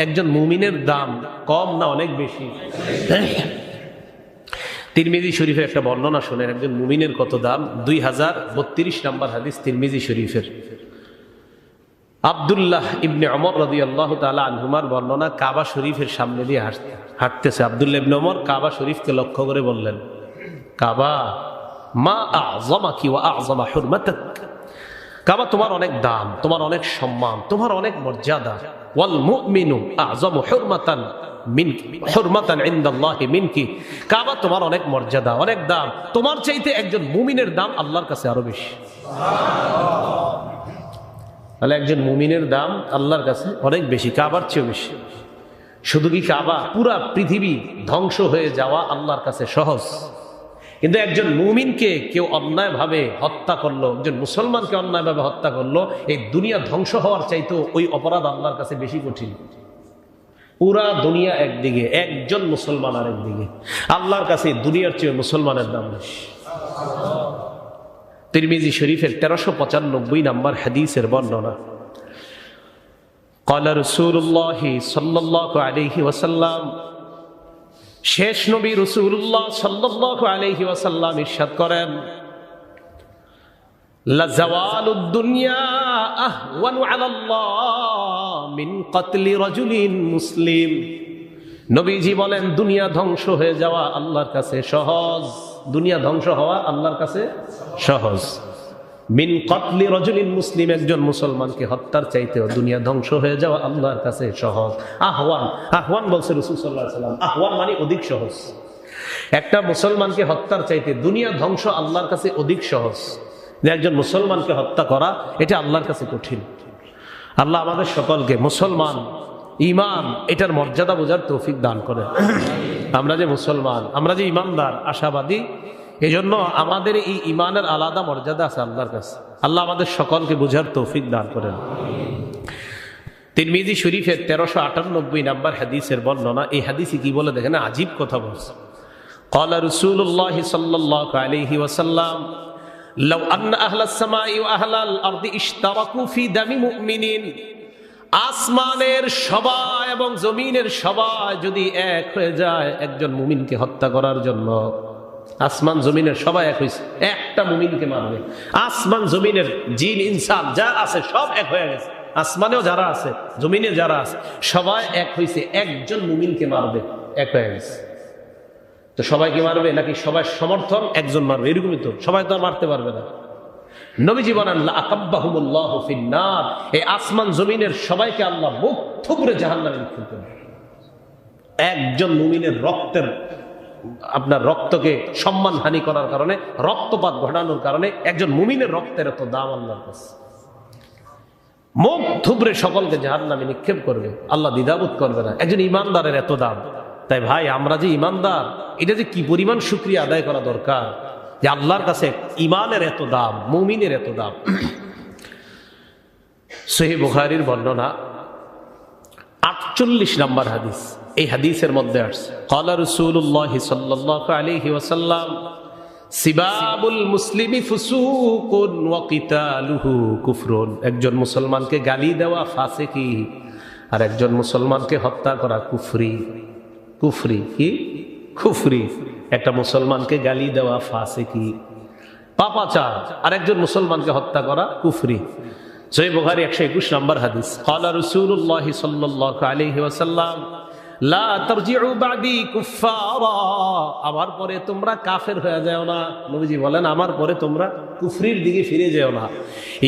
একজন মুমিনের দাম কম না অনেক বেশি? তিরমিজি শরীফের একটা বর্ণনা শুনেন, একজন মুমিনের কত দাম। 2032 নম্বর হাদিস তিরমিজি শরীফের। আব্দুল্লাহ ইবনে ওমর রাদিয়াল্লাহু তাআলা আনহুমার বর্ণনা, কাবা শরীফের সামনে দিয়ে হাঁটতেছে আব্দুল্লাহ ইবনে ওমর, কাবা শরীফকে লক্ষ্য করে বললেন, কাবা মা আ'যামাকি ওয়া আ'যামা হুরমাতাক, কাবা তোমার অনেক দাম, তোমার অনেক সম্মান, তোমার অনেক মর্যাদা। ওয়াল মুমিনু আ'যামু হুরমাতান মিনকি হুরমাতান ইনদাল্লাহি মিনকি, কাবা তোমার অনেক মর্যাদা, অনেক দাম, তোমার চাইতে একজন মুমিনের দাম আল্লাহর কাছে আরো বেশি। তাহলে একজন মুমিনের দাম আল্লাহর কাছে অনেক বেশি, কাবার চেয়েও বেশি। শুধু কি কাবা, পুরা পৃথিবী ধ্বংস হয়ে যাওয়া আল্লাহর কাছে সহজ, কিন্তু একজন মুমিনকে কেউ অন্যায়ভাবে হত্যা করলো, একজন মুসলমানকে অন্যায়ভাবে হত্যা করলো, এই দুনিয়া ধ্বংস হওয়ার চাইতো ওই অপরাধ আল্লাহর কাছে বেশি কঠিন। পুরা দুনিয়া একদিকে, একজন মুসলমান আর একদিকে, আল্লাহর কাছে দুনিয়ার চেয়ে মুসলমানের দাম বেশি। তিরমিজি শরীফের 1395 নম্বর হাদিসের বর্ণনা, ক্বালা রাসূলুল্লাহ সাল্লাল্লাহু আলাইহি ওয়াসাল্লাম, শেষ নবী রাসূলুল্লাহ সাল্লাল্লাহু আলাইহি ওয়াসাল্লাম ইরশাদ করেন, লা যাওয়ালুদ দুনিয়া আহওয়ানু আলাল্লাহ মিন কতলি রাজুলিন মুসলিম। নবীজি বলেন, দুনিয়া ধ্বংস হয়ে যাওয়া আল্লাহর কাছে সহজ, দুনিয়া ধ্বংস হওয়া আল্লাহর কাছে সহজ। মিন কতলি রাজুলিন মুসলিম, একজন মুসলমানকে হত্যার চাইতেও দুনিয়া ধ্বংস হয়ে যাওয়া আল্লাহর কাছে সহজ। আহওয়ান, আহওয়ান বলছে রাসূল সাল্লাল্লাহু আলাইহি ওয়াসাল্লাম, আহওয়ান মানে অধিক সহজ। একটা মুসলমানকে হত্যার চাইতে দুনিয়া ধ্বংস আল্লাহর কাছে অধিক সহজ। যে একজন মুসলমানকে হত্যা করা, এটা আল্লাহর কাছে কঠিন। আল্লাহ আমাদের সকলকে মুসলমান, ঈমান, এটার মর্যাদা বোঝার তৌফিক দান করেন। আমরা যে মুসলমান, আমরা যে ঈমানদার, আশাবাদী, এই জন্য আমাদের এই ঈমানের আলাদা মর্যাদা আছে আল্লাহর কাছে। আল্লাহ আমাদের সকলকে বোঝার তৌফিক দান করেন। তিরমিজি শরীফের 1398 নম্বর হাদিসের বর্ণনা, এই হাদিসে কি বলে দেখেন, আজীব কথা বলছে। ক্বালা রাসূলুল্লাহ সাল্লাল্লাহু আলাইহি ওয়াসাল্লাম, লাউ আন্না আহলাস সামাই ওয়া আহলাল আরদি ইশতারাকু ফি দামি মুমিনিন, আসমানের সবাই এবং জমিনের সবাই যদি এক হয়ে যায় একজন মুমিনকে হত্যা করার জন্য, আসমান জমিনের সবাই এক হয়েছে, একটা মুমিনকে মারবে। আসমান জমিনের জিন ইনসান যা আছে সব এক হয়ে গেছে, আসমানেও যারা আছে জমিনে যারা আছে সবাই এক হয়েছে, একজন মুমিনকে মারবে, এক হয়ে গেছে। তো সবাইকে মারবে নাকি সবাই সমর্থন একজন মারবে? এরকমই তো, সবাই তো আর মারতে পারবে না। নবীজি বলেন, লা আকাব্বাহুমুল্লাহু ফিন্নার, এই আসমান জমিনের সবাইকে আল্লাহ মুখ থুবড়ে জাহান্নামে নিক্ষেপ করবে। একজন মুমিনের রক্তের, আপনার রক্তকে সম্মানহানি করার কারণে, রক্তপাত ঘটানোর কারণে একজন মুমিনের রক্তের এত দাম আল্লাহর কাছে। মুখ থুবড়ে সকলকে জাহান্নামে নিক্ষেপ করবে, আল্লাহ দ্বিধাবোধ করবে না। একজন ইমানদারের এত দাম। তাই ভাই, আমরা যে ইমানদার, এটা যে কি পরিমাণ শুকরিয়া আদায় করা দরকার যে আল্লাহর কাছে ইমানের এত দাম, মুমিনের এত দাম। সহিহ বুখারীর বর্ণনা 48 নম্বর হাদিস, এই হাদিসের মধ্যে আসছে, ক্বালা রাসূলুল্লাহ সাল্লাল্লাহু আলাইহি ওয়াসাল্লাম, সিবাবুল মুসলিমি ফুসুকুন ওয়া কিতালুহু কুফরুন, একজন মুসলমানকে গালি দেওয়া ফাসিকি, আর একজন মুসলমানকে হত্যা করা কুফরি। কুফরি কি? কুফরি। একটা মুসলমানকে গালি দেওয়া ফাসিকি, পাপাচার, আর একজন মুসলমানকে হত্যা করা কুফরি। সহিহ বুখারী 121 নম্বর হাদিস, ক্বালা রাসূলুল্লাহ সাল্লাল্লাহু আলাইহি ওয়াসাল্লাম, লা তারজিউ বাদি কুফারা, আমার পরে তোমরা কাফের হয়ে যাও না। নবীজি বলেন, আমার পরে তোমরা কুফরির দিকে ফিরে যেও না।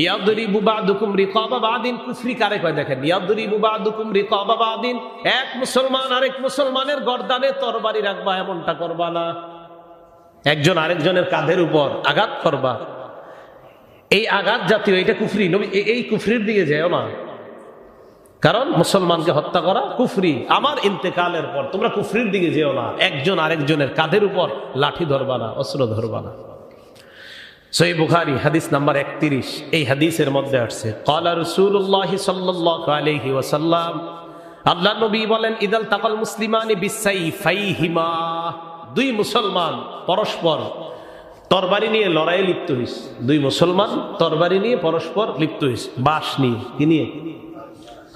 ইয়াদরিবু বাদুকুম রিকাবা বাদিন, কুফরি কারে কয় দেখেন, ইয়াদরিবু বাদুকুম রিকাবা বাদিন, এক মুসলমান আরেক মুসলমানের গর্দানে তরবারি রাখবা, এমনটা করবা না। একজন আরেকজনের কাঁধের উপর আঘাত করবা, এই আঘাত জাতীয়, এটা কুফরি। নবী এই কুফরির দিকে যেও না, কারণ মুসলমানকে হত্যা করা কুফরি। আমার ইন্তেকালের পর তোমরা কুফরির দিকে যেও না, একজন আরেকজনের কাঁধের উপর লাঠি ধরবা না, অস্ত্র ধরবা না। সহিহ বুখারী হাদিস নাম্বার 31, এই হাদিসের মধ্যে আসছে, ক্বালা রাসূলুল্লাহ সাল্লাল্লাহু আলাইহি ওয়াসাল্লাম, আল্লাহ নবী বলেন, ইদাল তাকাল মুসলিমানি বিসাইফাইহিমা, দুই মুসলমান পরস্পর তরবারি নিয়ে লড়াইয়ে লিপ্ত হইছে। দুই মুসলমান তরবারি নিয়ে পরস্পর লিপ্ত হইছে, বাঁশ নিয়ে। কি নিয়ে?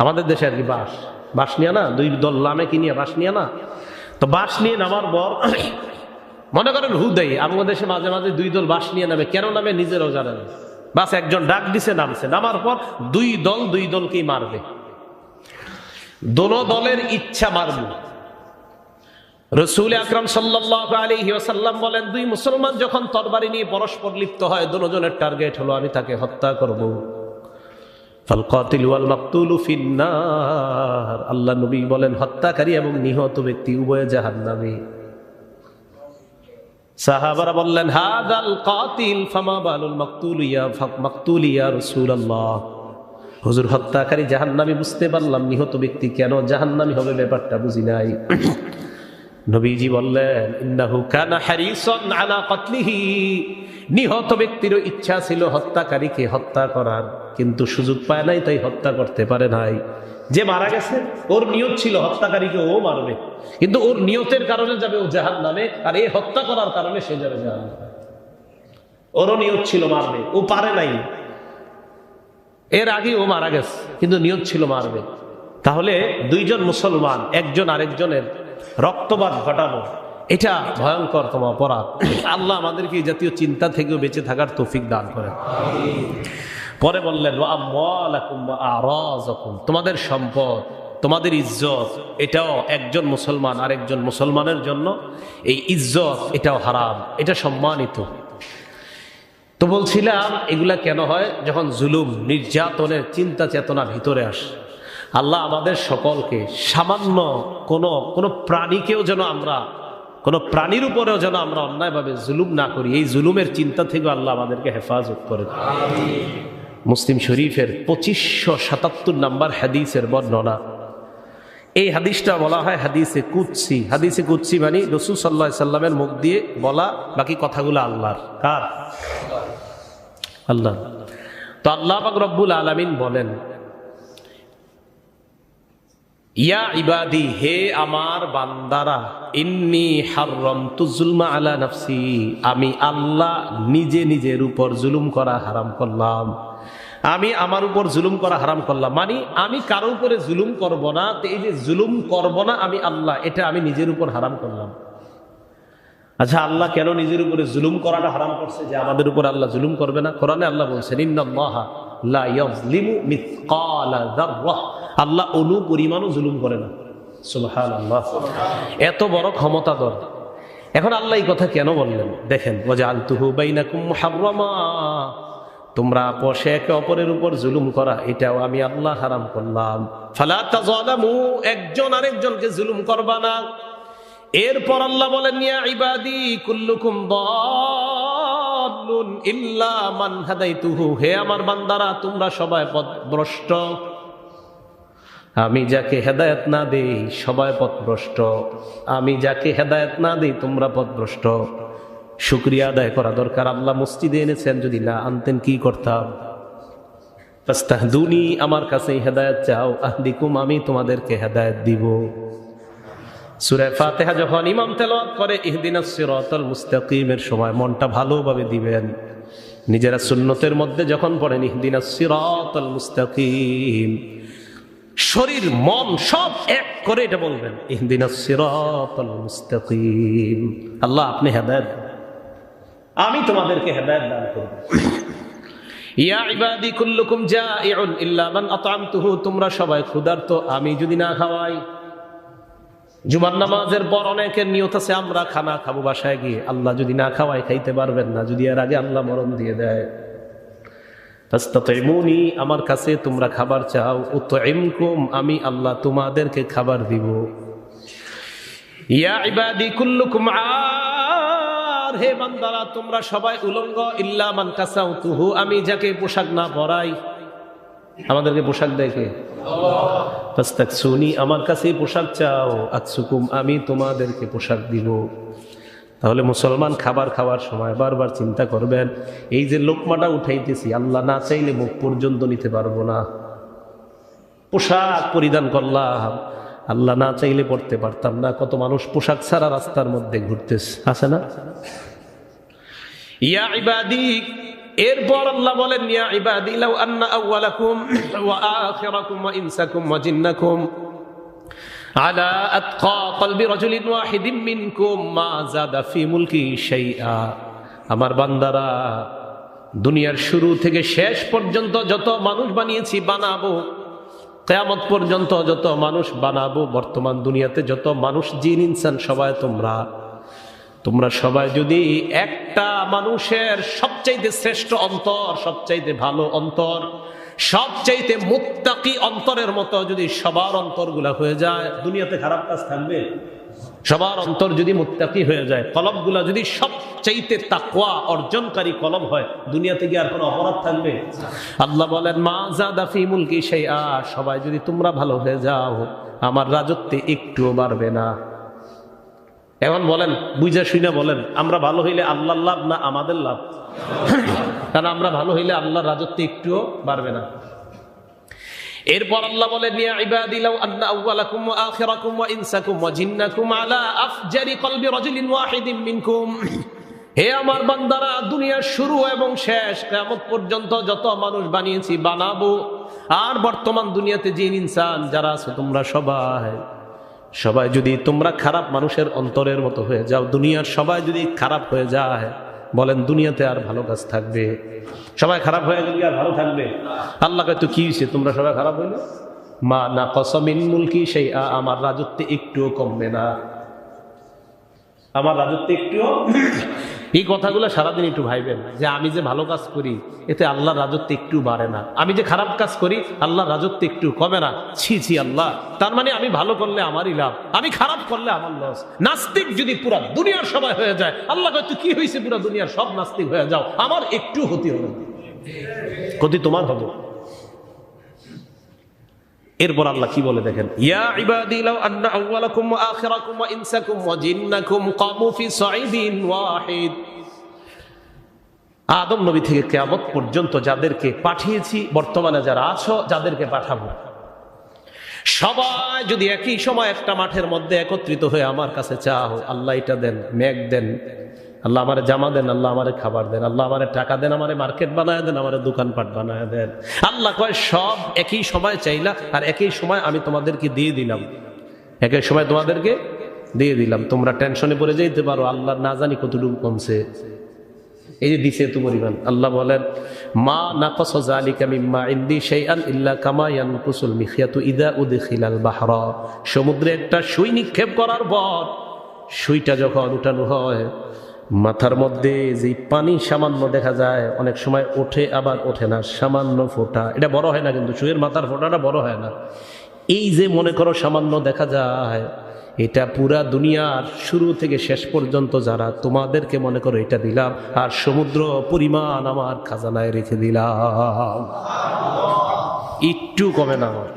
আমাদের দেশে আর কি বাঁশ, বাঁশ নিয়ে না, দুই দল নামে কি নিয়ে বাঁশ নিয়ে না, তো বাঁশ নিয়ে নামার পর মনে করেন হুদাই আমাদের দেশে মাঝে মাঝে দুই দল বাঁশ নিয়ে নামে, কেন নামে নিজেরাও জানে না, বাস একজন ডাক দিছে নামছে, নামার পর দুই দলকেই মারবে, দোনো দলের ইচ্ছা মারবে। রাসূল আকরাম সাল্লাল্লাহু আলাইহি ওয়াসাল্লাম বলেন, দুই মুসলমান যখন তরবারি নিয়ে পরস্পর লিপ্ত হয়, দুজনের টার্গেট হলো আমি তাকে হত্যা করব। ফাল কাতিল ওয়াল মাকতুলু ফিন্নার, আল্লাহ নবী বলেন হত্যাকারী এবং নিহত ব্যক্তি উভয়ে জাহান্নামী। সাহাবারা বললেন হাদাল কাতিল ফামা বালুল মাকতুল ইয়া রাসূলুল্লাহ, হুজুর হত্যাকারী জাহান্নামী বুঝতে পারলাম, নিহত ব্যক্তি কেন জাহান্নামী হবে ব্যাপারটা বুঝি নাই। নবীজি বললেন ইন্নাহু কানা হারিসান আলা কাতলিহি, নিহত ব্যক্তিরও ইচ্ছা ছিল হত্যাকারীকে হত্যা করার, কিন্তু সুযোগ পায় নাই, তাই হত্যা করতে পারে নাই। যে মারা গেছে ওর নিয়ত ছিল হত্যাকারীকে ও মারবে, কিন্তু ওর নিয়তের কারণে যাবে ও জাহান্নামে, আর এই হত্যা করার কারণে সে যাবে জাহান্নামে। ওরও নিয়ত ছিল মারবে, ও পারে নাই, এর আগে ও মারা গেছে, কিন্তু নিয়ত ছিল মারবে। তাহলে দুইজন মুসলমান একজন আরেকজনের রক্তপাত ঘটানো, এটা ভয়ঙ্করতম অপরাধ। আল্লাহ আমাদেরকে এই জাতীয় চিন্তা থেকেও বেঁচে থাকার তৌফিক দান করেন। পরে বললেন ওয়া আমওয়ালাকুম ওয়া আরাযাকুম, তোমাদের সম্পদ, তোমাদের ইজ্জত, এটাও একজন মুসলমান আরেকজন মুসলমানের জন্য এই ইজ্জত, এটাও হারাম, এটা সম্মানিত। তো বলছিলাম এগুলা কেন হয়, যখন জুলুম নির্যাতনের চিন্তা চেতনা ভিতরে আসে। আল্লাহ আমাদের সকলকে সামান্য কোনো প্রাণীকেও যেন আমরা, কোনো প্রাণীর উপরেও যেন আমরা অন্যায়ভাবে জুলুম না করি, এই জুলুমের চিন্তা থেকে আল্লাহ আমাদেরকে হেফাজত করে। মুসলিম শরীফের 2577 নম্বর হাদিসের বর্ণনা। এই হাদিসটা বলা হয় হাদিসে কুদসি। হাদিসে কুদসি মানে রাসূল সাল্লাল্লাহু আলাইহি সাল্লামের মুখ দিয়ে বলা, বাকি কথাগুলো আল্লাহর। কার? আল্লাহ। তো আল্লাহ পাক রব্বুল আলামিন বলেন ইয়া ইবাদি, হে আমার বান্দারা, ইন্নী হাররামতু যুলমা আলা নাফসি, আমি আল্লাহ নিজে নিজের উপর জুলুম করা হারাম করলাম। আমি আমার উপর জুলুম করা হারাম করলাম, মানে আমি কারো উপরে জুলুম করব না। তো এই যে জুলুম করব না আমি আল্লাহ, এটা আমি নিজের উপর হারাম করলাম। আচ্ছা, আল্লাহ কেন নিজের উপরে জুলুম করাটা হারাম করছে, যে আমাদের উপর আল্লাহ জুলুম করবে না? কোরআনে আল্লাহ বলছেন ইন্নাল্লাহা লা ইয়াযলিমু মিসকালা যাররাহ, আল্লাহ অণু পরিমাণও জুলুম করে না। সুবহানাল্লাহ, এত বড় ক্ষমতাধর। এখন আল্লাহ এই কথা কেন বললেন দেখেন, ওয়াজআলতুহু বাইনাকুম মুহাররামা, তোমরা আপোষে একে অপরের উপর জুলুম করা, এটাও আমি আল্লাহ হারাম করলাম। ফালা তাযালামু, একজন আরেকজনকে জুলুম করবা না। এরপর আল্লাহ বলেন ইয়া ইবাদি কুল্লুকুম দাল্লুন ইল্লা মান হাদাইতুহু, হে আমার বান্দারা তোমরা সবাই পথভ্রষ্ট, আমি যাকে হেদায়েত না দেই সবাই পথভ্রষ্ট, আমি যাকে হেদায়েত না দেই তোমরা পথভ্রষ্ট। শুকরিয়া আদায় করা দরকার। আল্লাহ মসজিদে এনেছেন, যদি না আনতেন কি করতাম? ফাস্তাহদুনি, আমার কাছে হেদায়েত চাও, আহদিকুম, আমি তোমাদেরকে হেদায়েত দিব। সূরা ফাতিহা যখন ইমাম তেলাওয়াত করে ইহদিনাস সিরাতাল মুস্তাকিমের সময় মনটা ভালোভাবে দিবেন। নিজেরা সুন্নতের মধ্যে যখন পড়েন ইহদিনাস সিরাতাল মুস্তাকিম, শরীর মন সব এক করে এটা বলবেন ইহদিনাস সিরাতাল মুস্তাকিম। আল্লাহ আপনি হেদায়েত, আমি তোমাদেরকে হেদায়েত দান করব। ইয়া ইবাদি কুল্লুকুম জাইউন ইল্লা মান আত'আমতুহু, তোমরা সবাই ক্ষুধার্ত, আমি যদি না খাওয়াই। জুমার নামাজের পর অনেকের নিয়ত আছে আমরা খানা খাবো বাসায় গিয়ে, আল্লাহ যদি না খাওয়াই খাইতে পারবেন না, যদি এর আগে আল্লাহ মরণ দিয়ে দেয়। ফাস্তাতিমুনি, আমার কাছে তোমরা খাবার চাও, উতইমকুম, আমি আল্লাহ তোমাদেরকে খাবার দিব। ইয়া ইবাদি কুল্লুকুম আর, হে বান্দারা তোমরা সবাই উলঙ্গ, ইল্লা মান কাসাউতুহু, আমি যাকে পোশাক না পরাই। আমাদেরকে পোশাক দেয় কে? ফাস্তাকসুনি, আমার কাছেই পোশাক চাও, আকসুকুম, আমি তোমাদেরকে পোশাক দিব। তাহলে মুসলমান খাবার খাওয়ার সময় বারবার চিন্তা করবেন, এই যে লোকমাটা উঠাইতেছি, আল্লাহ না চাইলে মুখ পর্যন্ত নিতে পারবো না। পোশাক পরিধান করলাম, আল্লাহ না চাইলে পড়তে পারতাম না। কত মানুষ পোশাক ছাড়া রাস্তার মধ্যে ঘুরতেছে, আছে না? ইয়া ইবাদি, এরপর আল্লাহ বলেন ইয়া ইবাদি লাউ আন্না আউওয়ালাকুম ওয়া আখিরাকুম ওয়া ইনসাকুম ওয়া জিন্নাকুম, আলা আতকা কলবি রাজুলিন ওয়াহিদিন মিনকুম মা যাদা ফি মুলকি শাইআ। আমার বান্দারা, দুনিয়ার শুরু থেকে শেষ পর্যন্ত যত মানুষ বানিয়েছি, বানাবো, কিয়ামত পর্যন্ত যত মানুষ বানাবো, বর্তমান দুনিয়াতে যত মানুষ জিন ইনসান সবাই তোমরা সবাই যদি একটা মানুষের সবচাইতে শ্রেষ্ঠ অন্তর, সবচাইতে ভালো অন্তর, সবচাইতে মুত্তাকি অন্তরের মতো যদি সবার অন্তরগুলা হয়ে যায়, দুনিয়াতে খারাপ কাজ থাকবে? সবার অন্তর যদি মুত্তাকি হয়ে যায়, কলবগুলা যদি সবচাইতে তাকওয়া অর্জনকারী কলব হয়, দুনিয়াতে কি আর কোনো অপরাধ থাকবে? আল্লাহ বলেন মা যাদা ফি মুলকি শাইআ, সবাই যদি তোমরা ভালো হয়ে যাও, আমার রাজত্বে একটুও বাড়বে না। এখন বলেন, বুঝা শুনে বলেন, আমরা ভালো হইলে আল্লাহর লাভ না আমাদের লাভ? কারণ আমরা ভালো হইলে আল্লাহর রাজত্ব একটুও বাড়বে না। এরপর আল্লাহ বলেন ইয়া ইবাদি লাউ আন্না আউওয়ালাকুম ওয়া আখিরাকুম ওয়া ইনসাকুম ওয়া জিন্নাকুম আলা আফজারি কলবি রাজুলিন ওয়াহিদিন মিনকুম। হে আমার বান্দারা, দুনিয়ার শুরু এবং শেষ, কিয়ামত পর্যন্ত যত মানুষ বানিয়েছি, বানাবো, আর বর্তমান দুনিয়াতে জিন ইনসান যারা আছে, তোমরা সবাই যদি তোমরা খারাপ মানুষের অন্তরের মতো হয়ে যাও, দুনিয়ার সবাই যদি খারাপ হয়ে যায়, বলেন দুনিয়াতে আর ভালো কাজ থাকবে? সবাই খারাপ হয়ে গেলে আর ভালো থাকবে? আল্লাহ কয়, তো কি হয়েছে, তোমরা সবাই খারাপ হইলে? মা নাকাসা মিন মুলকি শাইআ, আমার রাজত্বে একটুও কমবে না, আমার রাজত্বে একটুও। এই কথাগুলো সারাদিন একটু ভাইবেন, যে আমি যে ভালো কাজ করি এতে আল্লাহর রাজত্ব একটু বাড়ে না, আমি যে খারাপ কাজ করি আল্লাহর রাজত্ব একটু কমে না। ছি আল্লাহ, তার মানে আমি ভালো করলে আমারই লাভ, আমি খারাপ করলে আমার লস। নাস্তিক যদি পুরা দুনিয়ার সবাই হয়ে যায়, আল্লাহ কয়, কি হয়েছে, পুরা দুনিয়ার সব নাস্তিক হয়ে যাও, আমার একটু ক্ষতি হবে, ক্ষতি তোমার হবে। এরপর আল্লাহ কি বলে দেখেন, ইয়া ইবাদি লাউ আন্না আউওয়ালাকুম ওয়া আখিরাকুম ওয়া ইনসাকুম ওয়া জিন্নাকুম কামু ফি সাইদিন ওয়াহিদ। আদম নবী থেকে কিয়ামত পর্যন্ত যাদেরকে পাঠিয়েছি, বর্তমানে যারা আছো, যাদেরকে পাঠাবো, সবাই যদি একই সময় একটা মাঠের মধ্যে একত্রিত হয়ে আমার কাছে চাও, আল্লাহ এটা দেন, মেঘ দেন, আল্লাহ আমারে জামা দেন, আল্লাহ আমারে খাবার দেন, আল্লাহ আমারে টাকা দেন, আমারে মার্কেট বানায় দেন, আমারে দোকানপাট বানায় দেন, আল্লাহ কয় সব একই সময় চাইলা, আর একই সময় আমি তোমাদেরকে দিয়ে দিলাম, একই সময় তোমাদেরকে দিয়ে দিলাম। তোমরা টেনশনে পড়ে যেতে পারো, আল্লাহ না জানি কতটুকু কমছে, এই যে দিছে তো পরিমাণ। আল্লাহ বলেন মা নাকাসা যালিকা মিম্মা ইনদি শাইআন ইল্লা কামা ইয়ানকুসুল মিখিয়াতু ইযা উদখিলাল বাহরা। সমুদ্রে একটা সুই নিক্ষেপ করার পর সুইটা যখন উঠানো হয়, মাথার মধ্যে যে পানি সামান্য দেখা যায়, অনেক সময় ওঠে আবার ওঠে না, সামান্য ফোঁটা, এটা বড় হয় না, কিন্তু সুইয়ের মাথার ফোঁটাটা বড় হয় না। এই যে মনে করো সামান্য দেখা যায়, এটা পুরা দুনিয়ার শুরু থেকে শেষ পর্যন্ত যারা, তোমাদেরকে মনে করো এটা দিলাম, আর সমুদ্র পরিমাণ আমার খাজানায় রেখে দিলাম, একটু কমে না আমার।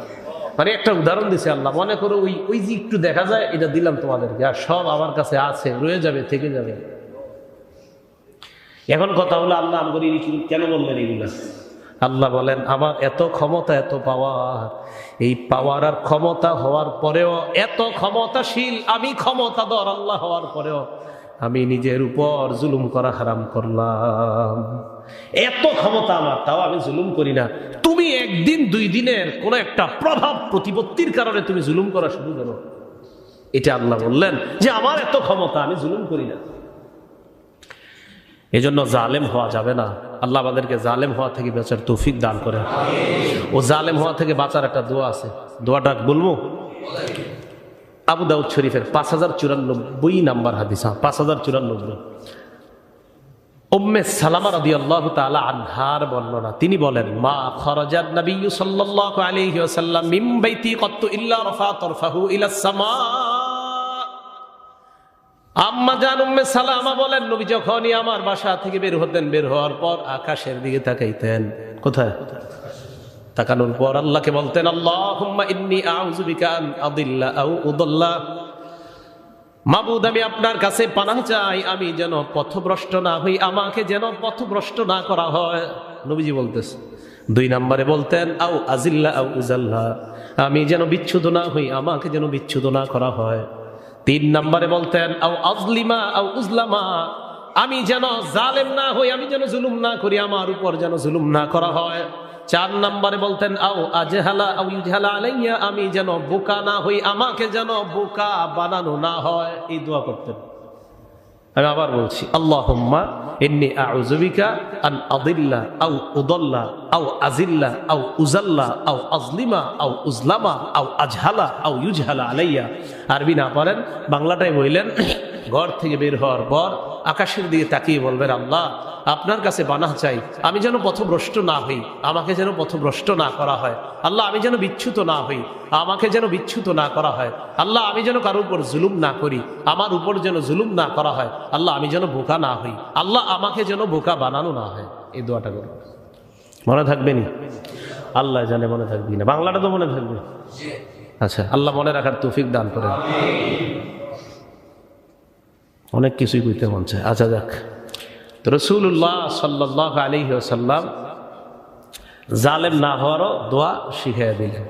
মানে একটা উদাহরণ দিছে আল্লাহ, মনে করো ওই যে একটু দেখা যায়, এটা দিলাম তোমাদেরকে, আর সব আমার কাছে আছে, রয়ে যাবে, থেকে যাবে। এখন কথা হলো, আল্লাহ আমাকে কেন বললেন এগুলা? আল্লাহ বলেন আমার এত ক্ষমতা, এত পাওয়ার, এই পাওয়ার আর ক্ষমতা হওয়ার পরেও, এত ক্ষমতাশীল আমি, ক্ষমতাধর আল্লাহ হওয়ার পরেও আমি নিজের উপর জুলুম করা হারাম করলাম। এত ক্ষমতা আমার, তাও আমি জুলুম করি না। তুমি একদিন দুই দিনের কোন একটা প্রভাব প্রতিপত্তির কারণে তুমি জুলুম করা শুরু করো, এটা আল্লাহ বললেন যে আমার এত ক্ষমতা, আমি জুলুম করি না। এজন্য জালেম হওয়া যাবে না। আল্লাহ আমাদেরকে জালেম হওয়া থেকে বাঁচার তৌফিক দান করেন। ও জালেম হওয়া থেকে বাঁচার একটা দোয়া আছে, দোয়াটা বলবো? আবু দাউদ শরীফের 5094 নাম্বার হাদিস, 5094। উম্মে সালামা রাদিয়াল্লাহু তাআলা আনহার বর্ণনা, তিনি বলেন মা খরাজান নবী সাল্লাল্লাহু আলাইহি ওয়াসাল্লাম মিন বাইতি কত্তু ইল্লা রাফা তারফাহু ইলাস সামা। আম্মা জান উম্মে সালামা বলেন, নবী যখনই আমার বাসা থেকে বের হতেন, বের হওয়ার পর আকাশের দিকে তাকাইতেন। কোথায়? তাকানোর পর আল্লাহকে বলতেন আল্লাহুম্মা ইন্নী আউযু বিকা আন আদিল্লা আও উদাল্লা। মাবুদ, আমি আপনার কাছে পানাহ চাই, আমি যেন পথভ্রষ্ট না হই, আমাকে যেন পথভ্রষ্ট না করা হয়। নবীজি বলতেছে। 2 নম্বরে বলতেন আও আজিল্লা আও উজাল্লা, আমি যেন বিচ্ছুত না হই, আমাকে যেন বিচ্ছুত না করা হয়। 3 নম্বরে বলতেন আও আজলিমা আও উজলামা, আমি যেন জালেম না হই, আমি যেন জুলুম না করি, আমার উপর যেন জুলুম না করা হয়। 4 নম্বরে বলতেন আও আজহালা আও ইউজহালা আলাইয়া, আমি যেন বোকা না হই, আমাকে যেন বোকা বানানো না হয়, এই দোয়া করতেন। আমি আবার বলছি, আল্লাহুম্মা ইন্নী আউযু বিকা আন আযিল্লা আও উদাল্লা আও আজিল্লা আও উজাল্লা আও আজলিমা আও উজলামা আও আজহালা আও ইউজহালা আলাইয়া। আরবি না পারেন, বাংলাটাই বললেন। ঘর থেকে বের হওয়ার পর আকাশের দিকে তাকিয়ে বলবেন, আল্লাহ আপনার কাছে পানাহ চাই, আমি যেন পথভ্রষ্ট না হই, আমাকে যেন পথভ্রষ্ট না করা হয়। আল্লাহ আমি যেন বিচ্যুত না হই, আমাকে যেন বিচ্যুত না করা হয়। আল্লাহ আমি যেন কারোর উপর জুলুম না করি, আমার উপর যেন জুলুম না করা হয়। আল্লাহ আমি যেন বোকা না হই, আল্লাহ আমাকে যেন বোকা বানানো না হয়। এই দোয়াটা করুন, মনে থাকবে নি? আল্লাহ জানে মনে থাকবি না, বাংলাটা তো মনে থাকবে। আচ্ছা, আল্লাহ মনে রাখার তৌফিক দান করেন। অনেক কিছুই কইতে মন চায়। আচ্ছা যাক, তো রাসূলুল্লাহ সাল্লাল্লাহু আলাইহি ওয়াসাল্লাম জালেম না হওয়ারও দোয়া শিখিয়ে দিলেন।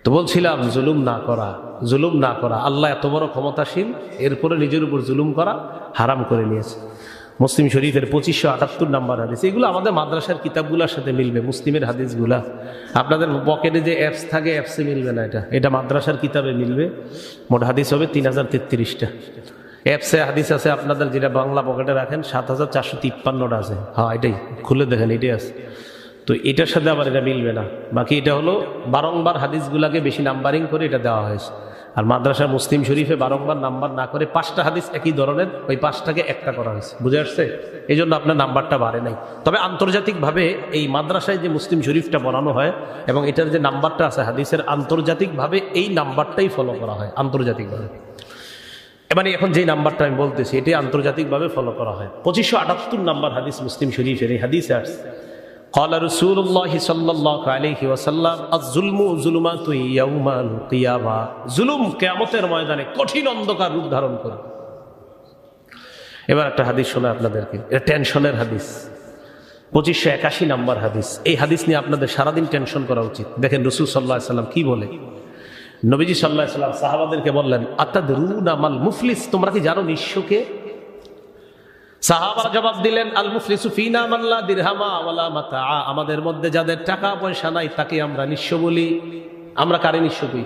তো বলছিলাম জুলুম না করা, জুলুম না করা। আল্লাহ এত বড় ক্ষমতাশীল, এরপরে নিজের উপর জুলুম করা হারাম করে নিয়েছে। মুসলিম শরীফের 2578 নম্বর হাদিস। এগুলো আমাদের মাদ্রাসার কিতাবগুলোর সাথে মিলবে, মুসলিমের হাদিসগুলা। আপনাদের পকেটে যে অ্যাপস থাকে, অ্যাপসে মিলবে না, এটা মাদ্রাসার কিতাবে মিলবে। মোট হাদিস হবে 3033টা। অ্যাপসে হাদিস আছে আপনাদের, যেটা বাংলা পকেটে রাখেন 7453টা আছে। হ্যাঁ, এটাই খুলে দেখেন, এটাই আছে। তো এটার সাথে আবার এটা মিলবে না। বাকি এটা হলো বারংবার হাদিসগুলাকে বেশি নাম্বারিং করে এটা দেওয়া হয়েছে। আর মাদ্রাসার মুসলিম শরীফে বারংবার নাম্বার না করে 5টা হাদিস একই ধরনের, ওই 5টাকে একটা করা হয়েছে। বুঝে আসছে? এই জন্য আপনার নাম্বারটা বাড়ে নাই। তবে আন্তর্জাতিকভাবে এই মাদ্রাসায় যে মুসলিম শরীফটা পড়ানো হয় এবং এটার যে নাম্বারটা আছে হাদিসের, আন্তর্জাতিকভাবে এই নাম্বারটাই ফলো করা হয় আন্তর্জাতিকভাবে। এবারে এখন যে নাম্বারটা আমি বলতেছি, এটি আন্তর্জাতিকভাবে ফলো করা হয়। 2578 নম্বর হাদিস মুসলিম শরীফের। এই হাদিসে আসছে, قال رسول الله صلى الله عليه وسلم الظلم ظلمات يوم القيامة। জুলুম কিয়ামতের ময়দানে কঠিন অন্ধকার রূপ ধারণ করে। এবার একটা হাদিস শোনা আপনাদেরকে, এটা টেনশনের হাদিস। 2581 নম্বর হাদিস। এই হাদিস নিয়ে আপনাদের সারাদিন টেনশন করা উচিত। দেখেন রাসূল সাল্লাল্লাহু আলাইহি ওয়াসাল্লাম কি বলে। নবীজি সাল্লাল্লাহু আলাইহি ওয়াসাল্লাম সাহাবাদেরকে বললেন, আতাদরুনা মাল মুফলিস, তোমরা কি জানো নিঃস্বকে? সাহাবারা জবাব দিলেন, আল মুফলিসু ফিনা মান লা দিরহামা ওয়ালা মাতা। আমাদের মধ্যে যাদের টাকা পয়সা নাই তাকে আমরা নিঃস্ব বলি। আমরা কারে নিঃস্ব কই?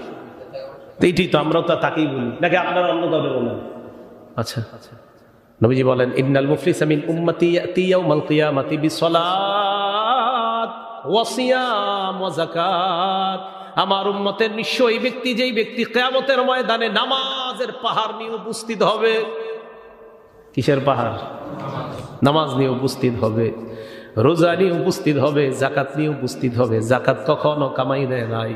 এইটাই তো, আমরাও তো তাকেই বলি, নাকি আপনারা অন্য কাউকে বলেন? আচ্ছা, নবীজি বলেন, ইন্নাল মুফলিসা মিন উম্মতি ইয়াতি ইয়াউমাল কিয়ামাতি বিসসালাত ওয়া সিয়াম ওয়া যাকাত। আমার উম্মতের নিঃস্ব এই ব্যক্তি, যেই ব্যক্তি কিয়ামতের ময়দানে নামাজের পাহাড় নিয়ে উপস্থিত হবে। কিসের পাহাড়? নামাজ নিয়ে উপস্থিত হবে, রোজা নিয়ে উপস্থিত হবে, জাকাত নিয়ে উপস্থিত হবে। জাকাত কখনো কামাই দেয় নাই,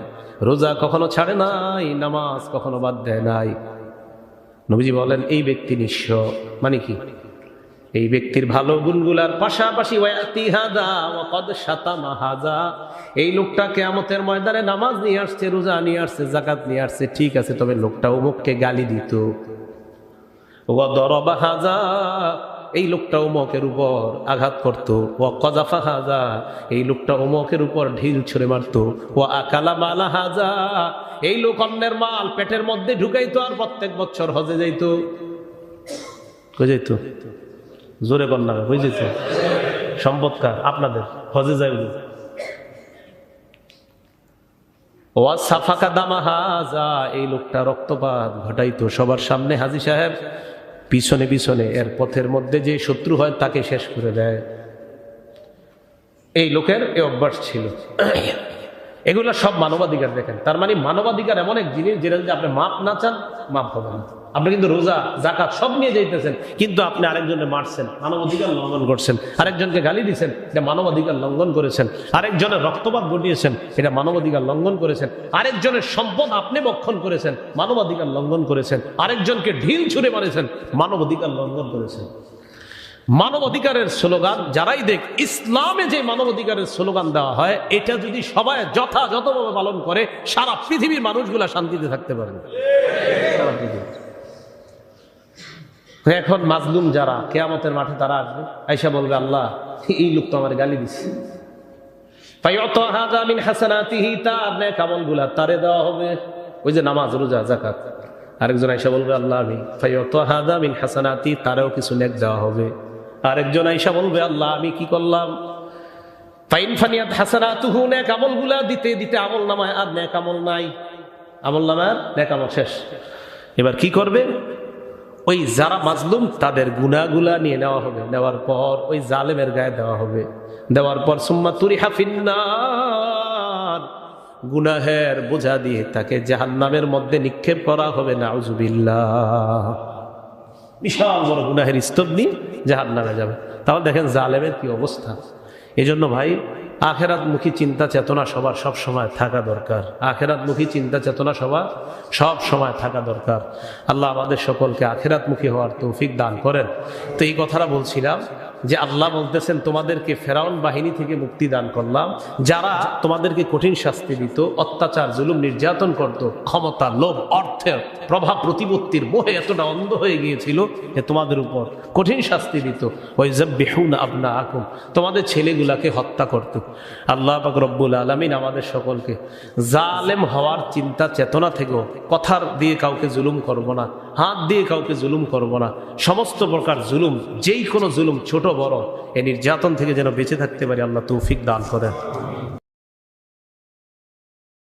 রোজা কখনো ছাড়ে নাই, নামাজ কখনো বাদ দেয় নাই। নবীজি বলেন, এই ব্যক্তি নিঃস্ব। মানে কি? এই ব্যক্তির ভালো গুণগুলার পাশাপাশি এই লোকটা কিয়ামতের ময়দানে নামাজ নিয়ে আসছে, রোজা নিয়ে আসছে, জাকাত নিয়ে আসছে, ঠিক আছে, তবে লোকটা অমুককে গালি দিত। এই লোকটা অমুকের উপর আঘাত করতো। ও কজাফা হাজা, এই লোকটা অমুকের উপর ঢিল ছুঁড়ে মারতো। ও আকালা মালা হাজা, এই লোক অন্যের মাল পেটের মধ্যে ঢুকাইতো আর প্রত্যেক বছর হজে যাইতো। কই যাইতো? জোরে কন্যা কই যাইতো? সম্পদকার আপনাদের হজে যাই। ও সাফাকা দামা হাজা, এই লোকটা রক্তপাত ঘটাইতো সবার সামনে। হাজী সাহেব পিছনে পিছনে এর পথের মধ্যে যে শত্রু হয় তাকে শেষ করে দেয়। এই লোকের এই অভ্যাস ছিল। এগুলো সব মানবাধিকার। দেখেন, তার মানে মানবাধিকার এমন এক জিনিস যেটা যদি আপনি মাপ না চান, মাপ হবে না। আপনি কিন্তু রোজা জাকাত সব নিয়ে যাইতেছেন, কিন্তু আপনি আরেকজনের মারছেন, মানবাধিকার লঙ্ঘন করছেন। আরেকজনকে গালি দিচ্ছেন, এটা মানবাধিকার লঙ্ঘন করেছেন। আরেকজনের রক্তপাত ঘটিয়েছেন, এটা মানবাধিকার লঙ্ঘন করেছেন। আরেকজনের সম্পদ আপনি বক্ষণ করেছেন, মানবাধিকার লঙ্ঘন করেছেন। আরেকজনকে ঢিল ছুঁড়ে মারেছেন, মানবাধিকার লঙ্ঘন করেছেন। মানবাধিকারের স্লোগান যারাই দেখ, ইসলামে যে মানবাধিকারের স্লোগান দেওয়া হয়, এটা যদি সবাই যথাযথভাবে পালন করে, সারা পৃথিবীর মানুষগুলা শান্তিতে থাকতে পারবে। এখন মাজলুম যারা কিয়ামতের মাঠে তারা আসবে, আয়েশা বলবে, আল্লাহ এই লোক তো আমার গালি দিচ্ছে। ফায়ুতাহাযা মিন হাসানাতিহি, তার নেক আমলগুলা তারে দেওয়া হবে। ওই যে নামাজ, রোজা, যাকাত। আরেকজন আয়েশা বলবে, আল্লাহ আমি ফায়ুতাহাযা মিন হাসানাতি, তারেও কিছু নেক দেওয়া হবে। আরেকজন আয়েশা বলবে, আল্লাহ আমি কি করলাম? ফাইন ফানিয়াত হাসানাতুহু, নেক আমলগুলা দিতে দিতে আমল নামায় আর নেক আমল নাই, আমল নামায় আর নেক আমল শেষ। এবার কি করবে? ওই যারা মাজলুম তাদের গুনাহগুলা নিয়ে নেওয়া হবে, নেওয়ার পর ওই জালেমের গায়ে দেওয়া হবে, দেওয়ার পর সুম্মা তুরিহা ফিন্নার, গুনাহের বোঝা দিয়ে তাকে জাহান্নামের মধ্যে নিক্ষেপ করা হবে। নাউজুবিল্লাহ, বিশাল বড় গুনাহের স্তর নিয়ে জাহান্নামে যাবে। তাহলে দেখেন জালেমের কি অবস্থা। এজন্য ভাই আখেরাতমুখী চিন্তা চেতনা সবার সব সময় থাকা দরকার। আখেরাতমুখী চিন্তা চেতনা সবার সব সময় থাকা দরকার। আল্লাহ আমাদের সকলকে আখেরাতমুখী হওয়ার তৌফিক দান করেন। তো এই কথাটা বলছিলাম যে আল্লাহ বলতেছেন তোমাদেরকে ফেরাউন বাহিনী থেকে মুক্তি দান করলাম, যারা তোমাদেরকে কঠিন শাস্তি দিত, অত্যাচার জুলুম নির্যাতন করত, ক্ষমতা লোভ অর্থের প্রভাব প্রতিপত্তির মোহে এতটা অন্ধ হয়ে গিয়েছিল যে তোমাদের উপর কঠিন শাস্তি দিত। ওই যাববিহুনা আবনাআকুম, তোমাদের ছেলেগুলাকে হত্যা করত। আল্লাহ পাক রব্বুল আলামিন আমাদের সকলকে জালেম হওয়ার চিন্তা চেতনা থেকেও, কথার দিয়ে কাউকে জুলুম করব না, হাত দিয়ে কাউকে জুলুম করব না, সমস্ত প্রকার জুলুম, যেই কোনো জুলুম ছোট বড়, এই নির্যাতন থেকে যেন বেঁচে থাকতে পারি আল্লাহ তৌফিক দান করেন।